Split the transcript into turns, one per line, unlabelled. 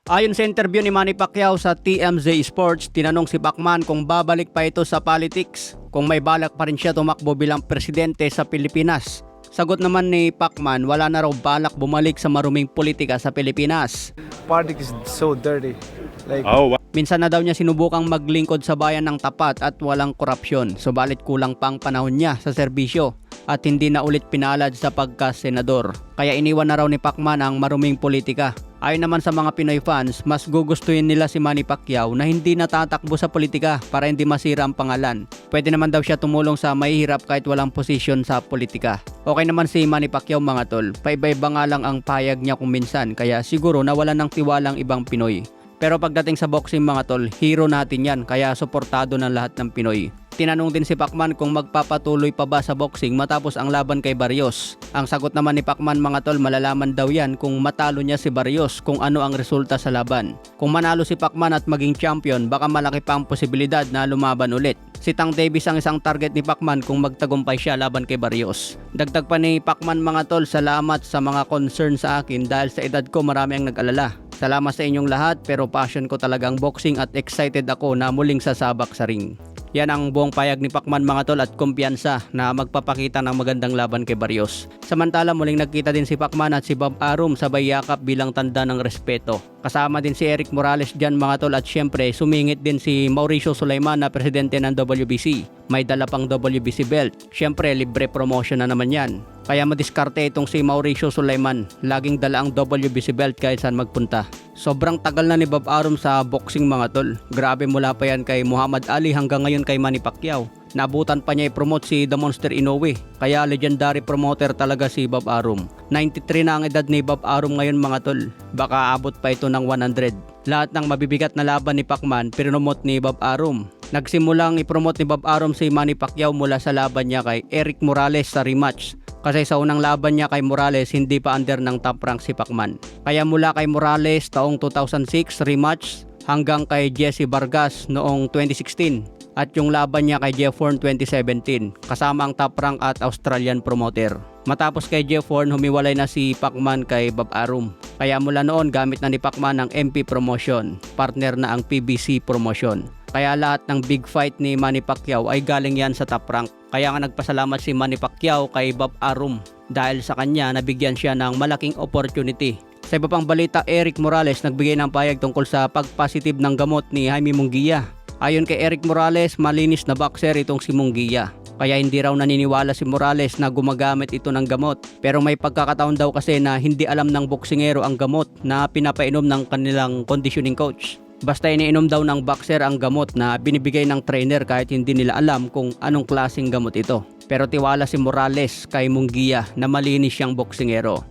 Ayon sa interview ni Manny Pacquiao sa TMZ Sports, tinanong si Pacman kung babalik pa ito sa politics, kung may balak pa rin siya tumakbo bilang presidente sa Pilipinas. Sagot naman ni Pacman, wala na raw balak bumalik sa maruming politika sa Pilipinas.
Politics is so dirty.
Minsan na daw niya sinubukang maglingkod sa bayan ng tapat at walang korupsyon, subalit kulang pang panahon niya sa serbisyo at hindi na ulit pinalad sa pagka-senador. Kaya iniwan na raw ni Pacman ang maruming politika. Ayon naman sa mga Pinoy fans, mas gugustuhin nila si Manny Pacquiao na hindi natatakbo sa politika para hindi masira ang pangalan. Pwede naman daw siya tumulong sa mahihirap kahit walang posisyon sa politika. Okay naman si Manny Pacquiao mga tol, paiba-iba nga lang ang payag niya kung minsan, kaya siguro nawalan ng tiwalang ibang Pinoy. Pero pagdating sa boxing mga tol, hero natin yan, kaya suportado ng lahat ng Pinoy. Tinanong din si Pacman kung magpapatuloy pa ba sa boxing matapos ang laban kay Barrios. Ang sagot naman ni Pacman mga tol, malalaman daw yan kung matalo niya si Barrios kung ano ang resulta sa laban. Kung manalo si Pacman at maging champion, baka malaki pa ang posibilidad na lumaban ulit. Si Tank Davis ang isang target ni Pacman kung magtagumpay siya laban kay Barrios. Dagdag pa ni Pacman mga tol, salamat sa mga concern sa akin dahil sa edad ko marami ang nag-alala. Salamat sa inyong lahat pero passion ko talagang boxing at excited ako na muling sasabak sa ring. Yan ang buong payag ni Pacman mga tol at kumpiyansa na magpapakita ng magandang laban kay Barrios. Samantala muling nagkita din si Pacman at si Bob Arum sabay yakap bilang tanda ng respeto. Kasama din si Eric Morales dyan mga tol at syempre sumingit din si Mauricio Sulaiman na presidente ng WBC. May dala pang WBC belt. Syempre libre promotion na naman yan. Kaya madiskarte itong si Mauricio Sulaiman. Laging dala ang WBC belt kahit saan magpunta. Sobrang tagal na ni Bob Arum sa boxing mga tol. Grabe mula pa yan kay Muhammad Ali hanggang ngayon kay Manny Pacquiao. Nabutan pa niya i-promote si The Monster Inoue. Kaya legendary promoter talaga si Bob Arum. 93 na ang edad ni Bob Arum ngayon mga tol. Baka abot pa ito ng 100. Lahat ng mabibigat na laban ni Pacman pinunomote ni Bob Arum. Nagsimulang i-promote ni Bob Arum si Manny Pacquiao mula sa laban niya kay Eric Morales sa rematch. Kasi sa unang laban niya kay Morales, hindi pa under ng top rank si Pacman. Kaya mula kay Morales taong 2006 rematch hanggang kay Jesse Vargas noong 2016. At yung laban niya kay Jeff Horn 2017 kasama ang top rank at Australian promoter. Matapos kay Jeff Horn, humiwalay na si Pacman kay Bob Arum. Kaya mula noon gamit na ni Pacman ang MP Promotion, partner na ang PBC Promotion. Kaya lahat ng big fight ni Manny Pacquiao ay galing yan sa top rank. Kaya nga nagpasalamat si Manny Pacquiao kay Bob Arum dahil sa kanya nabigyan siya ng malaking opportunity. Sa iba pang balita, Eric Morales nagbigay ng payag tungkol sa pagpositive ng gamot ni Jaime Munguia. Ayon kay Eric Morales, malinis na boxer itong si Munguia. Kaya hindi raw naniniwala si Morales na gumagamit ito ng gamot. Pero may pagkakataon daw kasi na hindi alam ng boksingero ang gamot na pinapainom ng kanilang conditioning coach. Basta iniinom daw ng boxer ang gamot na binibigay ng trainer kahit hindi nila alam kung anong klaseng gamot ito. Pero tiwala si Morales kay Munguia na malinis siyang boksingero.